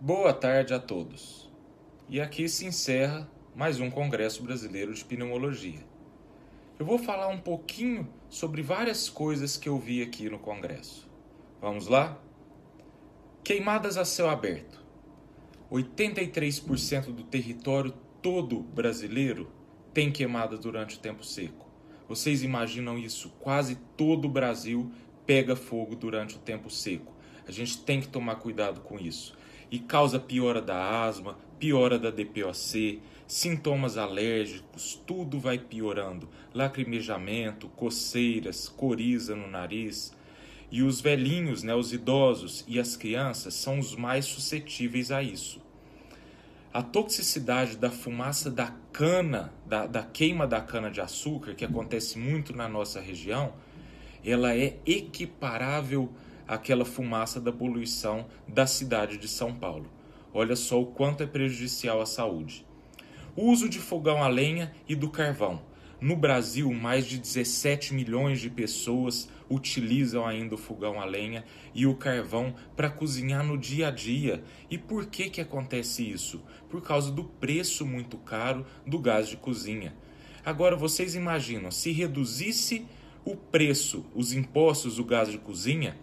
Boa tarde a todos. E aqui se encerra mais um Congresso Brasileiro de Pneumologia. Eu vou falar um pouquinho sobre várias coisas que eu vi aqui no Congresso. Vamos lá? Queimadas a céu aberto. 83% do território todo brasileiro tem queimada durante o tempo seco. Vocês imaginam isso? Quase todo o Brasil pega fogo durante o tempo seco. A gente tem que tomar cuidado com isso. E causa piora da asma, piora da DPOC, sintomas alérgicos, tudo vai piorando. Lacrimejamento, coceiras, coriza no nariz. E os velhinhos, os idosos e as crianças são os mais suscetíveis a isso. A toxicidade da fumaça da cana, da queima da cana de açúcar, que acontece muito na nossa região, ela é equiparável àquela fumaça da poluição da cidade de São Paulo. Olha só o quanto é prejudicial à saúde. O uso de fogão a lenha e do carvão. No Brasil, mais de 17 milhões de pessoas utilizam ainda o fogão a lenha e o carvão para cozinhar no dia a dia. E por que acontece isso? Por causa do preço muito caro do gás de cozinha. Agora, vocês imaginam, se reduzisse o preço, os impostos do gás de cozinha,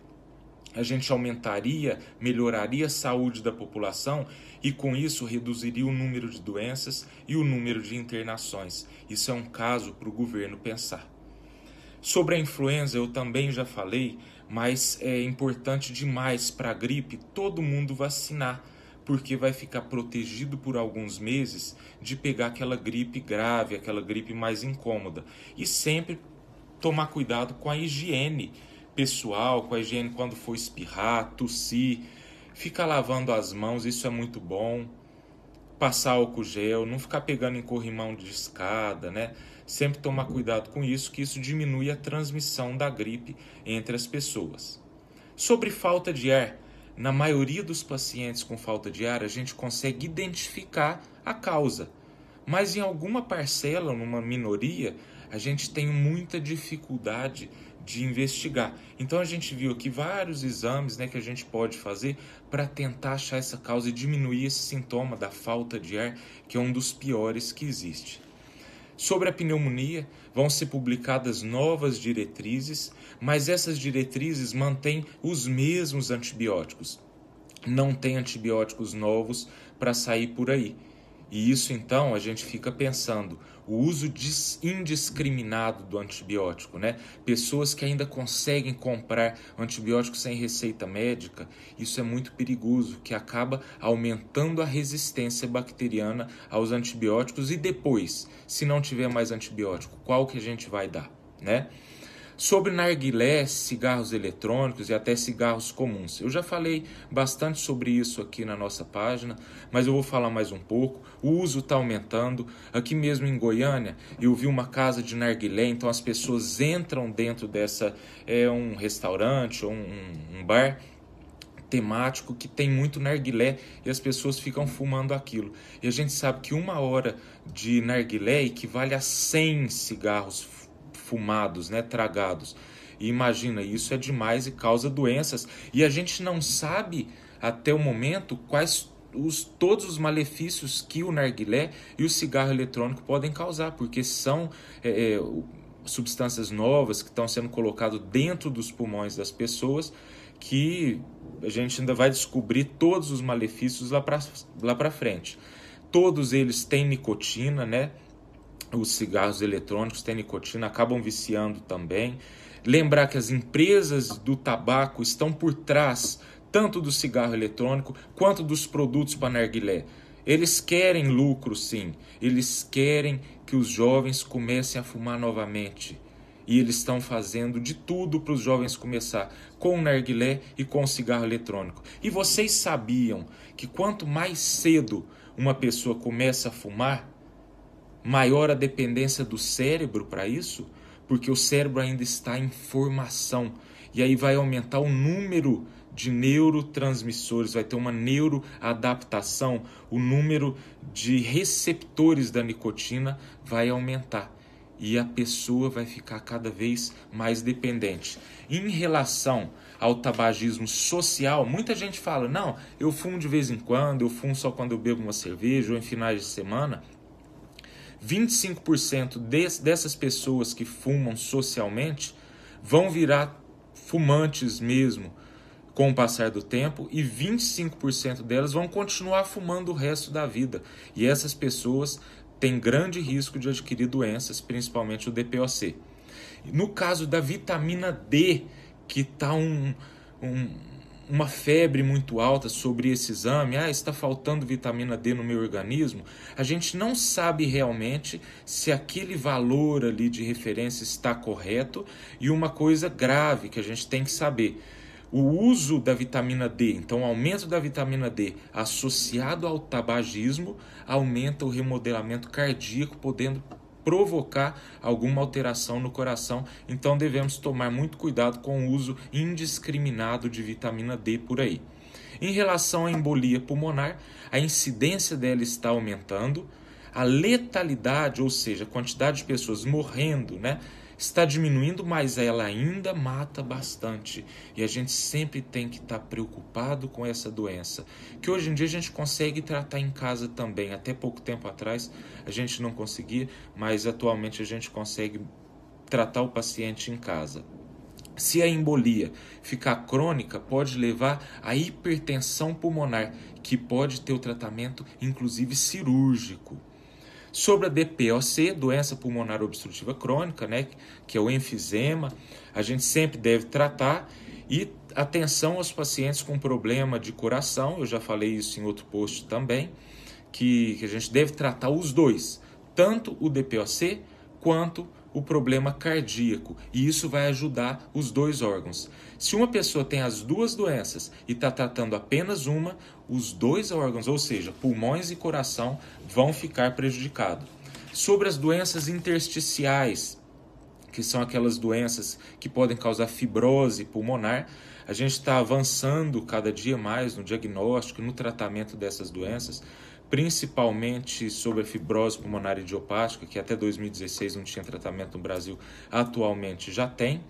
a gente aumentaria, melhoraria a saúde da população e com isso reduziria o número de doenças e o número de internações. Isso é um caso para o governo pensar. Sobre a influenza eu também já falei, mas é importante demais para a gripe todo mundo vacinar, porque vai ficar protegido por alguns meses de pegar aquela gripe grave, aquela gripe mais incômoda. E sempre tomar cuidado com a higiene pessoal, com a higiene quando for espirrar, tossir, ficar lavando as mãos, isso é muito bom. Passar álcool gel, não ficar pegando em corrimão de escada, Sempre tomar cuidado com isso, que isso diminui a transmissão da gripe entre as pessoas. Sobre falta de ar, na maioria dos pacientes com falta de ar, a gente consegue identificar a causa. Mas em alguma parcela, numa minoria, a gente tem muita dificuldade de investigar. Então a gente viu aqui vários exames que a gente pode fazer para tentar achar essa causa e diminuir esse sintoma da falta de ar, que é um dos piores que existe. Sobre a pneumonia, vão ser publicadas novas diretrizes, mas essas diretrizes mantêm os mesmos antibióticos. Não tem antibióticos novos para sair por aí. E isso então a gente fica pensando, o uso indiscriminado do antibiótico, Pessoas que ainda conseguem comprar antibióticos sem receita médica, isso é muito perigoso, que acaba aumentando a resistência bacteriana aos antibióticos e depois, se não tiver mais antibiótico, qual que a gente vai dar, Sobre narguilé, cigarros eletrônicos e até cigarros comuns. Eu já falei bastante sobre isso aqui na nossa página, mas eu vou falar mais um pouco. O uso está aumentando. Aqui mesmo em Goiânia, eu vi uma casa de narguilé, então as pessoas entram dentro dessa, um restaurante ou um bar temático que tem muito narguilé e as pessoas ficam fumando aquilo. E a gente sabe que 1 hora de narguilé equivale a 100 cigarros fumados, tragados. E imagina, isso é demais e causa doenças. E a gente não sabe até o momento quais todos os malefícios que o narguilé e o cigarro eletrônico podem causar, porque são substâncias novas que estão sendo colocadas dentro dos pulmões das pessoas, que a gente ainda vai descobrir todos os malefícios lá para frente. Todos eles têm nicotina, Os cigarros eletrônicos têm nicotina, acabam viciando também. Lembrar que as empresas do tabaco estão por trás tanto do cigarro eletrônico quanto dos produtos para narguilé. Eles querem lucro, sim. Eles querem que os jovens comecem a fumar novamente. E eles estão fazendo de tudo para os jovens começar com o narguilé e com o cigarro eletrônico. E vocês sabiam que quanto mais cedo uma pessoa começa a fumar, maior a dependência do cérebro para isso? Porque o cérebro ainda está em formação. E aí vai aumentar o número de neurotransmissores, vai ter uma neuroadaptação, o número de receptores da nicotina vai aumentar. E a pessoa vai ficar cada vez mais dependente. Em relação ao tabagismo social, muita gente fala, não, eu fumo de vez em quando, eu fumo só quando eu bebo uma cerveja ou em finais de semana. 25% dessas pessoas que fumam socialmente vão virar fumantes mesmo com o passar do tempo, e 25% delas vão continuar fumando o resto da vida. E essas pessoas têm grande risco de adquirir doenças, principalmente o DPOC. No caso da vitamina D, que está uma febre muito alta sobre esse exame, está faltando vitamina D no meu organismo, a gente não sabe realmente se aquele valor ali de referência está correto, e uma coisa grave que a gente tem que saber, o uso da vitamina D, então o aumento da vitamina D associado ao tabagismo, aumenta o remodelamento cardíaco, podendo provocar alguma alteração no coração. Então devemos tomar muito cuidado com o uso indiscriminado de vitamina D por aí. Em relação à embolia pulmonar, a incidência dela está aumentando, a letalidade, ou seja, a quantidade de pessoas morrendo, está diminuindo, mas ela ainda mata bastante. E a gente sempre tem que estar preocupado com essa doença, que hoje em dia a gente consegue tratar em casa também. Até pouco tempo atrás a gente não conseguia, mas atualmente a gente consegue tratar o paciente em casa. Se a embolia ficar crônica, pode levar à hipertensão pulmonar, que pode ter o tratamento inclusive cirúrgico. Sobre a DPOC, doença pulmonar obstrutiva crônica, que é o enfisema, a gente sempre deve tratar, e atenção aos pacientes com problema de coração, eu já falei isso em outro post também, que a gente deve tratar os dois, tanto o DPOC quanto o problema cardíaco, e isso vai ajudar os dois órgãos. Se uma pessoa tem as duas doenças e está tratando apenas uma, os dois órgãos, ou seja, pulmões e coração, vão ficar prejudicados. Sobre as doenças intersticiais, que são aquelas doenças que podem causar fibrose pulmonar, a gente está avançando cada dia mais no diagnóstico e no tratamento dessas doenças, principalmente sobre a fibrose pulmonar idiopática, que até 2016 não tinha tratamento no Brasil, atualmente já tem.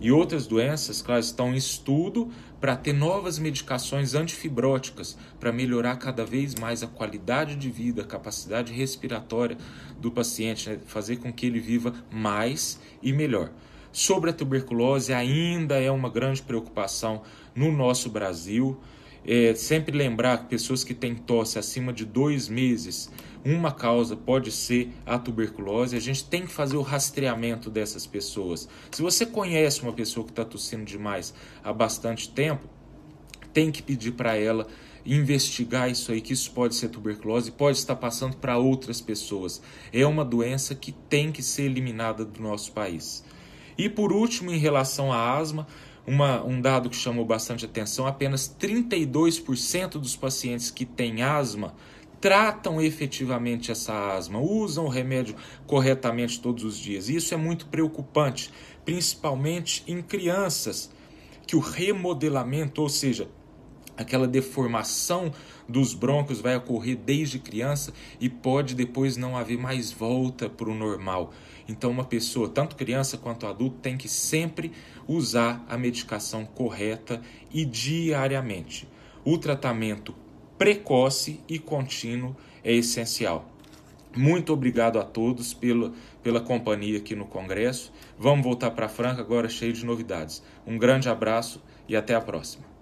E outras doenças, claro, estão em estudo para ter novas medicações antifibróticas, para melhorar cada vez mais a qualidade de vida, a capacidade respiratória do paciente, fazer com que ele viva mais e melhor. Sobre a tuberculose, ainda é uma grande preocupação no nosso Brasil. Sempre lembrar que pessoas que têm tosse acima de 2 meses, uma causa pode ser a tuberculose. A gente tem que fazer o rastreamento dessas pessoas. Se você conhece uma pessoa que está tossindo demais há bastante tempo, tem que pedir para ela investigar isso aí, que isso pode ser tuberculose, pode estar passando para outras pessoas. É uma doença que tem que ser eliminada do nosso país. E por último, em relação à asma, um dado que chamou bastante atenção, apenas 32% dos pacientes que têm asma tratam efetivamente essa asma, usam o remédio corretamente todos os dias. Isso é muito preocupante, principalmente em crianças, que o remodelamento, ou seja, aquela deformação dos brônquios vai ocorrer desde criança e pode depois não haver mais volta para o normal. Então uma pessoa, tanto criança quanto adulto, tem que sempre usar a medicação correta e diariamente. O tratamento precoce e contínuo é essencial. Muito obrigado a todos pela companhia aqui no Congresso. Vamos voltar para Franca agora cheio de novidades. Um grande abraço e até a próxima.